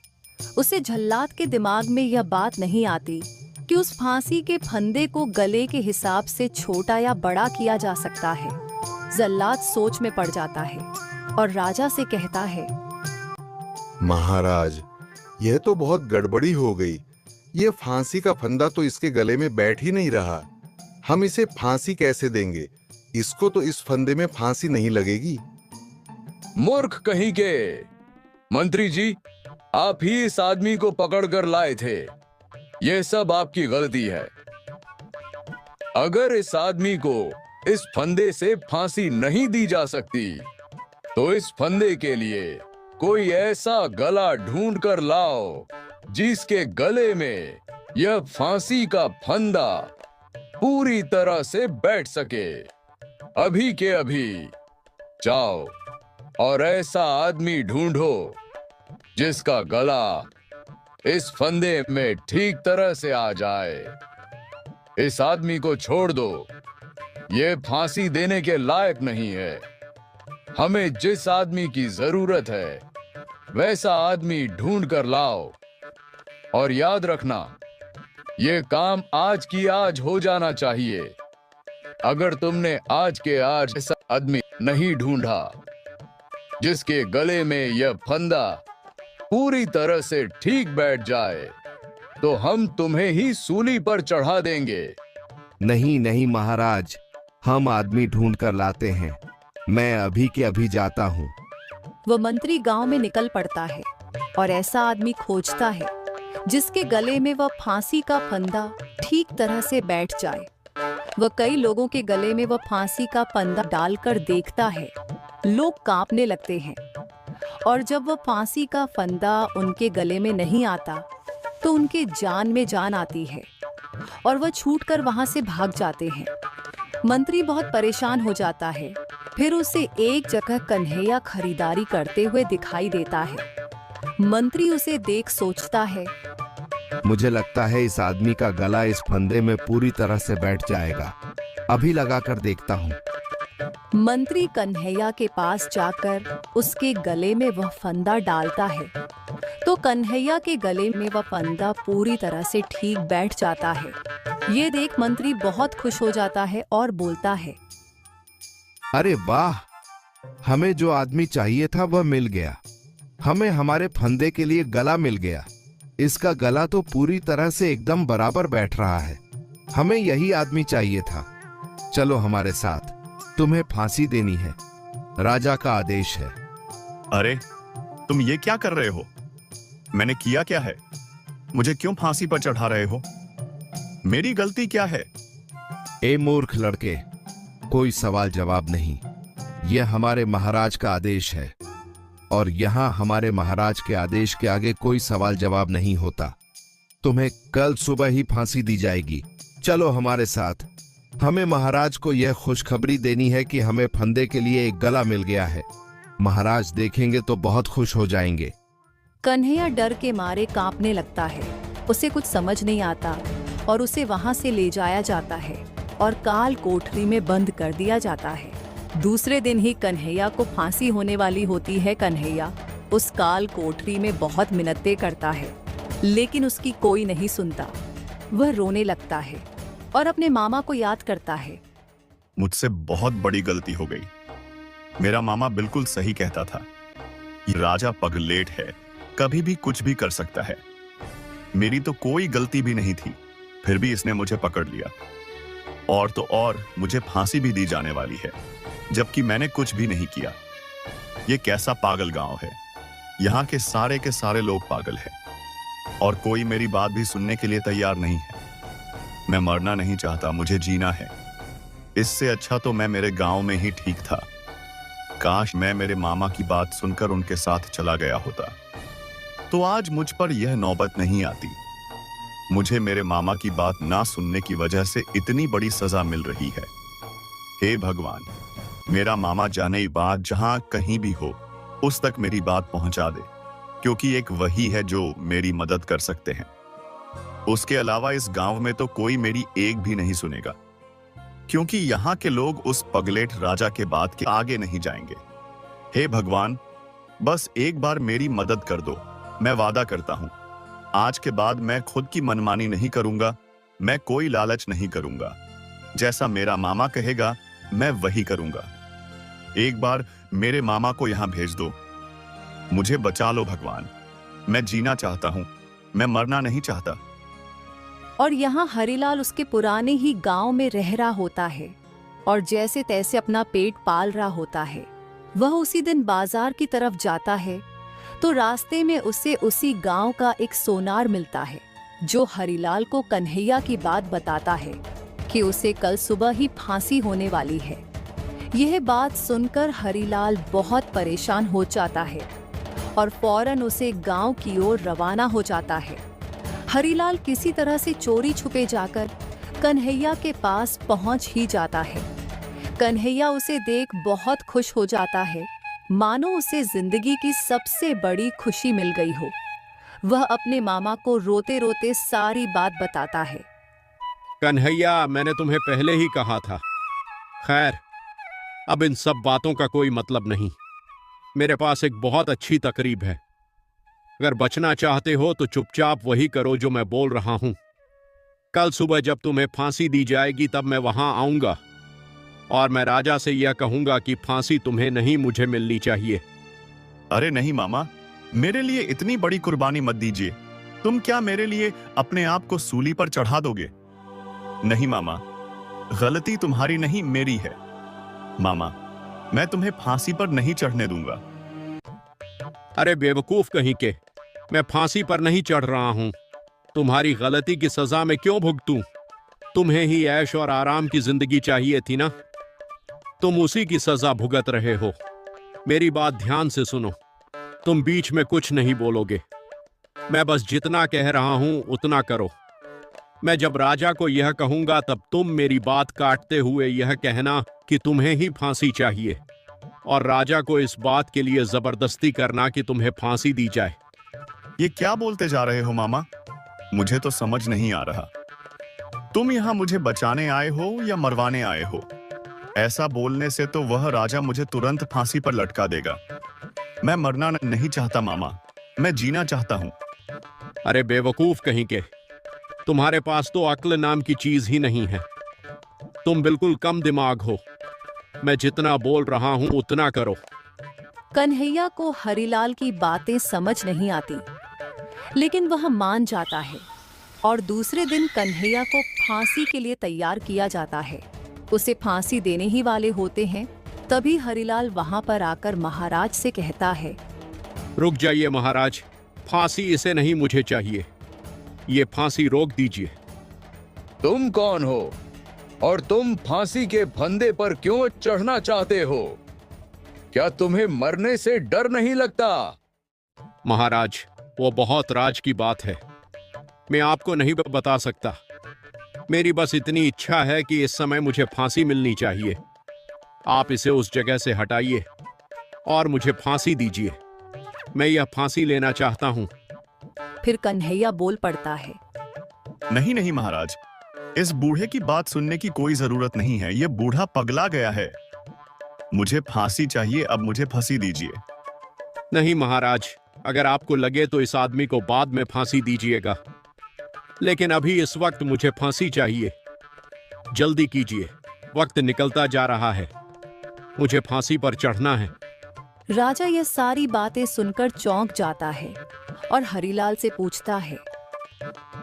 उसे जल्लाद के दिमाग में यह बात नहीं आती कि उस फांसी के फंदे को गले के हिसाब से छोटा या बड़ा किया जा सकता है। जल्लाद सोच में पड़ जाता है और राजा से कहता है, महाराज, यह तो बहुत गड़बड़ी हो गई। ये फांसी का फंदा तो इसके गले में बैठ ही नहीं रहा। हम इसे फांसी कैसे देंगे? इसको तो इस फंदे में फांसी नहीं लगेगी। मूर्ख कहीं के! मंत्री जी, आप ही इस आदमी को पकड़ कर लाए थे। यह सब आपकी गलती है। अगर इस आदमी को इस फंदे से फांसी नहीं दी जा सकती, तो इस फंदे के लिए कोई ऐसा गला ढूंढ कर लाओ जिसके गले में यह फांसी का फंदा पूरी तरह से बैठ सके। अभी के अभी जाओ और ऐसा आदमी ढूंढो जिसका गला इस फंदे में ठीक तरह से आ जाए। इस आदमी को छोड़ दो, ये फांसी देने के लायक नहीं है। हमें जिस आदमी की जरूरत है वैसा आदमी ढूंढ कर लाओ। और याद रखना, ये काम आज की आज हो जाना चाहिए। अगर तुमने आज के आज ऐसा आदमी नहीं ढूंढा जिसके गले में यह फंदा पूरी तरह से ठीक बैठ जाए, तो हम तुम्हें ही सूली पर चढ़ा देंगे। नहीं नहीं महाराज, हम आदमी ढूंढ कर लाते हैं। मैं अभी के अभी जाता हूँ। वह मंत्री गांव में निकल पड़ता है और ऐसा आदमी खोजता है जिसके गले में वह फांसी का फंदा ठीक तरह से बैठ जाए। वह कई लोगों के गले में वह फांसी का फंदा डालकर देखता है। लोग कांपने लगते हैं और जब वह फांसी का फंदा उनके गले में नहीं आता तो उनके जान में जान आती है और वह छूटकर वहां से भाग जाते हैं। मंत्री बहुत परेशान हो जाता है। फिर उसे एक जगह कन्हैया खरीदारी करते हुए दिखाई देता है। मंत्री उसे देख सोचता है, मुझे लगता है इस आदमी का गला इस फंदे में पूरी तरह से बैठ जाएगा। अभी लगा कर देखता हूँ। मंत्री कन्हैया के पास जाकर उसके गले में वह फंदा डालता है तो कन्हैया के गले में वह फंदा पूरी तरह से ठीक बैठ जाता है। ये देख मंत्री बहुत खुश हो जाता है और बोलता है, अरे वाह, हमें जो आदमी चाहिए था वह मिल गया। हमें हमारे फंदे के लिए गला मिल गया। इसका गला तो पूरी तरह से एकदम बराबर बैठ रहा है। हमें यही आदमी चाहिए था। चलो हमारे साथ, तुम्हें फांसी देनी है। राजा का आदेश है। अरे, तुम ये क्या कर रहे हो? मैंने किया क्या है? मुझे क्यों फांसी पर चढ़ा रहे हो? मेरी गलती क्या है? ए मूर्ख लड़के, कोई सवाल जवाब नहीं। यह हमारे महाराज का आदेश है और यहाँ हमारे महाराज के आदेश के आगे कोई सवाल जवाब नहीं होता। तुम्हें कल सुबह ही फांसी दी जाएगी। चलो हमारे साथ। हमें महाराज को यह खुशखबरी देनी है कि हमें फंदे के लिए एक गला मिल गया है। महाराज देखेंगे तो बहुत खुश हो जाएंगे। कन्हैया डर के मारे कांपने लगता है। उसे कुछ समझ नहीं आता और उसे वहां से ले जाया जाता है और काल कोठरी में बंद कर दिया जाता है। दूसरे दिन ही कन्हैया को फांसी होने वाली होती है। कन्हैया उस काल कोठरी में बहुत मिन्नतें करता है, लेकिन उसकी कोई नहीं सुनता। वह रोने लगता है और अपने मामा को याद करता है। मुझसे बहुत बड़ी गलती हो गई। मेरा मामा बिल्कुल सही कहता था। ये राजा पगलेट है, कभी भी कुछ भी कर सकता है। मेरी तो कोई गलती भी नहीं थी, फिर भी इसने मुझे पकड़ लिया। और तो और मुझे फांसी भी दी जाने वाली है, जबकि मैंने कुछ भी नहीं किया। ये कैसा पागल गांव है। यहाँ के सारे लोग पागल हैं और कोई मेरी बात भी सुनने के लिए तैयार नहीं है। मैं मरना नहीं चाहता, मुझे जीना है। इससे अच्छा तो मैं मेरे गांव में ही ठीक था। काश मैं मेरे मामा की बात सुनकर उनके साथ चला गया होता। तो आज मुझ पर यह नौबत नहीं आती। मुझे मेरे मामा की बात ना सुनने की वजह से इतनी बड़ी सजा मिल रही है। हे भगवान, मेरा मामा जाने बाद जहां कहीं भी हो उस तक मेरी बात पहुंचा दे, क्योंकि एक वही है जो मेरी मदद कर सकते हैं। उसके अलावा इस गांव में तो कोई मेरी एक भी नहीं सुनेगा, क्योंकि यहाँ के लोग उस पगलेट राजा के बात के आगे नहीं जाएंगे। हे भगवान, बस एक बार मेरी मदद कर दो। मैं वादा करता हूं, आज के बाद मैं खुद की मनमानी नहीं करूंगा, मैं कोई लालच नहीं करूंगा। जैसा मेरा मामा कहेगा मैं वही करूंगा। एक बार मेरे मामा को यहां भेज दो। मुझे बचा लो भगवान, मैं जीना चाहता हूं, मैं मरना नहीं चाहता। और यहाँ हरिलाल उसके पुराने ही गांव में रह रहा होता है और जैसे तैसे अपना पेट पाल रहा होता है। वह उसी दिन बाजार की तरफ जाता है तो रास्ते में उसे उसी गांव का एक सोनार मिलता है, जो हरिलाल को कन्हैया की बात बताता है कि उसे कल सुबह ही फांसी होने वाली है। यह बात सुनकर हरिलाल बहुत परेशान हो जाता है और फौरन उसे गांव की ओर रवाना हो जाता है। हरिलाल किसी तरह से चोरी छुपे जाकर कन्हैया के पास पहुंच ही जाता है। कन्हैया उसे देख बहुत खुश हो जाता है, मानो उसे जिंदगी की सबसे बड़ी खुशी मिल गई हो। वह अपने मामा को रोते रोते सारी बात बताता है। कन्हैया, मैंने तुम्हें पहले ही कहा था। खैर, अब इन सब बातों का कोई मतलब नहीं। मेरे पास एक बहुत अच्छी तकरीब है। अगर बचना चाहते हो तो चुपचाप वही करो जो मैं बोल रहा हूं। कल सुबह जब तुम्हें फांसी दी जाएगी तब मैं वहां आऊंगा और मैं राजा से यह कहूंगा कि फांसी तुम्हें नहीं, मुझे मिलनी चाहिए। अरे नहीं मामा, मेरे लिए इतनी बड़ी कुर्बानी मत दीजिए। तुम क्या मेरे लिए अपने आप को सूली पर चढ़ा दोगे? नहीं मामा, गलती तुम्हारी नहीं मेरी है। मामा, मैं तुम्हें फांसी पर नहीं चढ़ने दूंगा। अरे बेवकूफ कहीं के, मैं फांसी पर नहीं चढ़ रहा हूं। तुम्हारी गलती की सजा में क्यों भुगतूं? तुम्हें ही ऐश और आराम की जिंदगी चाहिए थी ना, तुम उसी की सजा भुगत रहे हो। मेरी बात ध्यान से सुनो, तुम बीच में कुछ नहीं बोलोगे। मैं बस जितना कह रहा हूं उतना करो। मैं जब राजा को यह कहूंगा तब तुम मेरी बात काटते हुए यह कहना कि तुम्हें ही फांसी चाहिए, और राजा को इस बात के लिए जबरदस्ती करना कि तुम्हें फांसी दी जाए। ये क्या बोलते जा रहे हो मामा? मुझे तो समझ नहीं आ रहा। तुम यहाँ मुझे बचाने आए हो या मरवाने आए हो? ऐसा बोलने से तो वह राजा मुझे तुरंत फांसी पर लटका देगा। मैं मरना नहीं चाहता मामा, मैं जीना चाहता हूं। अरे बेवकूफ कहीं के, तुम्हारे पास तो अक्ल नाम की चीज ही नहीं है। तुम बिल्कुल कम दिमाग हो। मैं जितना बोल रहा हूं उतना करो। कन्हैया को हरिलाल की बातें समझ नहीं आती, लेकिन वह मान जाता है और दूसरे दिन कन्हैया को फांसी के लिए तैयार किया जाता है। उसे फांसी देने ही वाले होते हैं, तभी हरिलाल वहां पर आकर महाराज से कहता है, रुक जाइए महाराज, फांसी इसे नहीं, मुझे चाहिए। ये फांसी रोक दीजिए। तुम कौन हो और तुम फांसी के फंदे पर क्यों चढ़ना चाहते हो? क्या तुम्हें मरने से डर नहीं लगता? महाराज, वो बहुत राज की बात है, मैं आपको नहीं बता सकता। मेरी बस इतनी इच्छा है कि इस समय मुझे फांसी मिलनी चाहिए। आप इसे उस जगह से हटाइए और मुझे फांसी दीजिए। मैं यह फांसी लेना चाहता हूं। फिर कन्हैया बोल पड़ता है, नहीं नहीं महाराज, इस बूढ़े की बात सुनने की कोई जरूरत नहीं है। यह बूढ़ा पगला गया है। मुझे फांसी चाहिए, अब मुझे फांसी दीजिए। नहीं महाराज, अगर आपको लगे तो इस आदमी को बाद में फांसी दीजिएगा, लेकिन अभी इस वक्त मुझे फांसी चाहिए। जल्दी कीजिए, वक्त निकलता जा रहा है, मुझे फांसी पर चढ़ना है। राजा यह सारी बातें सुनकर चौंक जाता है और हरिलाल से पूछता है,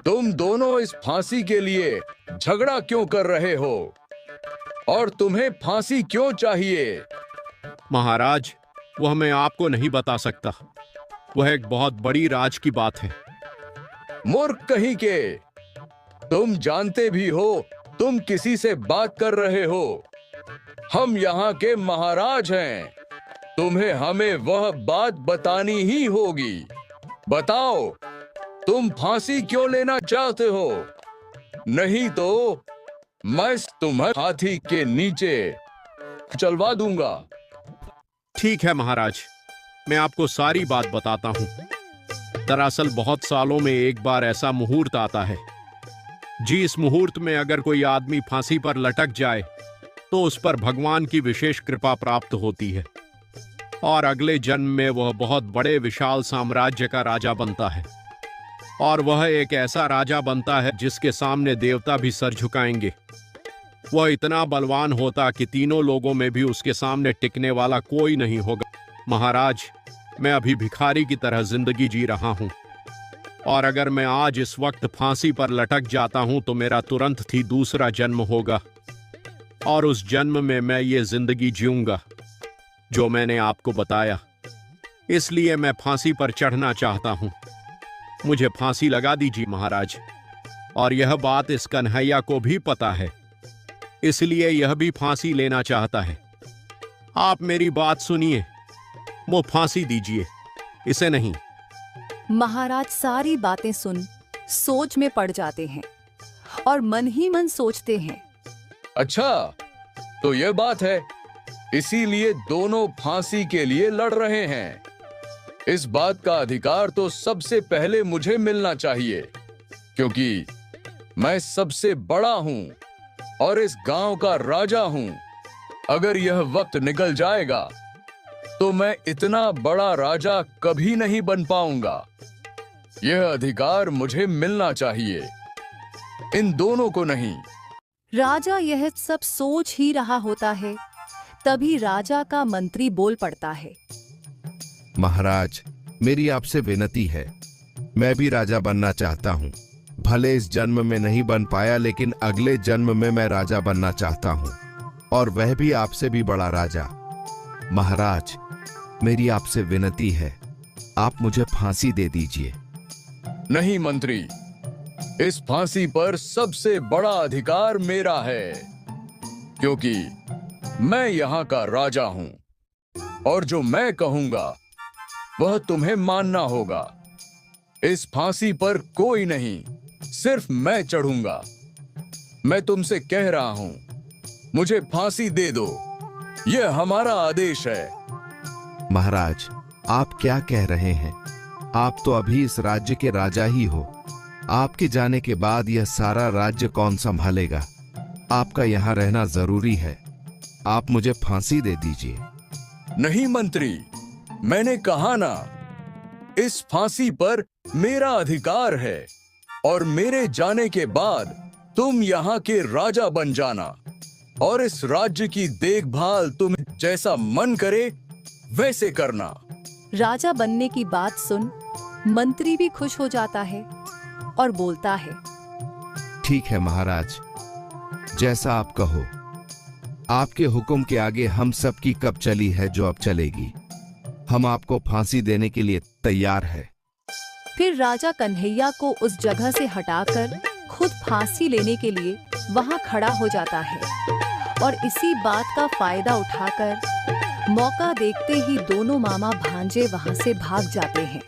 तुम दोनों इस फांसी के लिए झगड़ा क्यों कर रहे हो और तुम्हें फांसी क्यों चाहिए? महाराज, वह मैं आपको नहीं बता सकता। वह एक बहुत बड़ी राज की बात है। मूर्ख कहीं के, तुम जानते भी हो तुम किसी से बात कर रहे हो। हम यहाँ के महाराज हैं, तुम्हें हमें वह बात बतानी ही होगी। बताओ, तुम फांसी क्यों लेना चाहते हो? नहीं तो मैं तुम्हें हाथी के नीचे चलवा दूंगा। ठीक है महाराज, मैं आपको सारी बात बताता हूँ। दरअसल बहुत सालों में एक बार ऐसा मुहूर्त आता है। जी, इस मुहूर्त में अगर कोई आदमी फांसी पर लटक जाए तो उस पर भगवान की विशेष कृपा प्राप्त होती है और अगले जन्म में वह बहुत बड़े विशाल साम्राज्य का राजा बनता है। और वह एक ऐसा राजा बनता है जिसके सामने देवता भी सर झुकाएंगे। वह इतना बलवान होता कि तीनों लोगों में भी उसके सामने टिकने वाला कोई नहीं होगा। महाराज, मैं अभी भिखारी की तरह जिंदगी जी रहा हूं और अगर मैं आज इस वक्त फांसी पर लटक जाता हूं तो मेरा तुरंत ही दूसरा जन्म होगा और उस जन्म में मैं ये जिंदगी जीऊंगा जो मैंने आपको बताया। इसलिए मैं फांसी पर चढ़ना चाहता हूं। मुझे फांसी लगा दीजिए महाराज। और यह बात इस कन्हैया को भी पता है, इसलिए यह भी फांसी लेना चाहता है। आप मेरी बात सुनिए, वो फांसी दीजिए, इसे नहीं। महाराज सारी बातें सुन सोच में पड़ जाते हैं और मन ही मन सोचते हैं, अच्छा, तो यह बात है, इसीलिए दोनों फांसी के लिए लड़ रहे हैं। इस बात का अधिकार तो सबसे पहले मुझे मिलना चाहिए, क्योंकि मैं सबसे बड़ा हूं और इस गांव का राजा हूं। अगर यह वक्त निकल जाएगा तो मैं इतना बड़ा राजा कभी नहीं बन पाऊंगा। यह अधिकार मुझे मिलना चाहिए, इन दोनों को नहीं। राजा यह सब सोच ही रहा होता है, तभी राजा का मंत्री बोल पड़ता है। महाराज, मेरी आपसे विनती है, मैं भी राजा बनना चाहता हूँ। भले इस जन्म में नहीं बन पाया, लेकिन अगले जन्म में मैं राजा बनना चाहता हूँ, और वह भी आपसे भी बड़ा राजा। महाराज, मेरी आपसे विनती है, आप मुझे फांसी दे दीजिए। नहीं मंत्री, इस फांसी पर सबसे बड़ा अधिकार मेरा है, क्योंकि मैं यहाँ का राजा हूँ और जो मैं कहूंगा वह तुम्हें मानना होगा। इस फांसी पर कोई नहीं, सिर्फ मैं चढ़ूंगा। मैं तुमसे कह रहा हूं, मुझे फांसी दे दो, यह हमारा आदेश है। महाराज, आप क्या कह रहे हैं? आप तो अभी इस राज्य के राजा ही हो। आपके जाने के बाद यह सारा राज्य कौन संभालेगा? आपका यहाँ रहना जरूरी है। आप मुझे फांसी दे दीजिए। नहीं मंत्री, मैंने कहा ना, इस फांसी पर मेरा अधिकार है और मेरे जाने के बाद तुम यहाँ के राजा बन जाना और इस राज्य की देखभाल तुम जैसा मन करे वैसे करना। राजा बनने की बात सुन मंत्री भी खुश हो जाता है और बोलता है, ठीक है महाराज, जैसा आप कहो। आपके हुक्म के आगे हम सब की कब चली है जो अब चलेगी। हम आपको फांसी देने के लिए तैयार है। फिर राजा कन्हैया को उस जगह से हटाकर खुद फांसी लेने के लिए वहां खड़ा हो जाता है और इसी बात का फायदा उठाकर मौका देखते ही दोनों मामा भांजे वहां से भाग जाते हैं।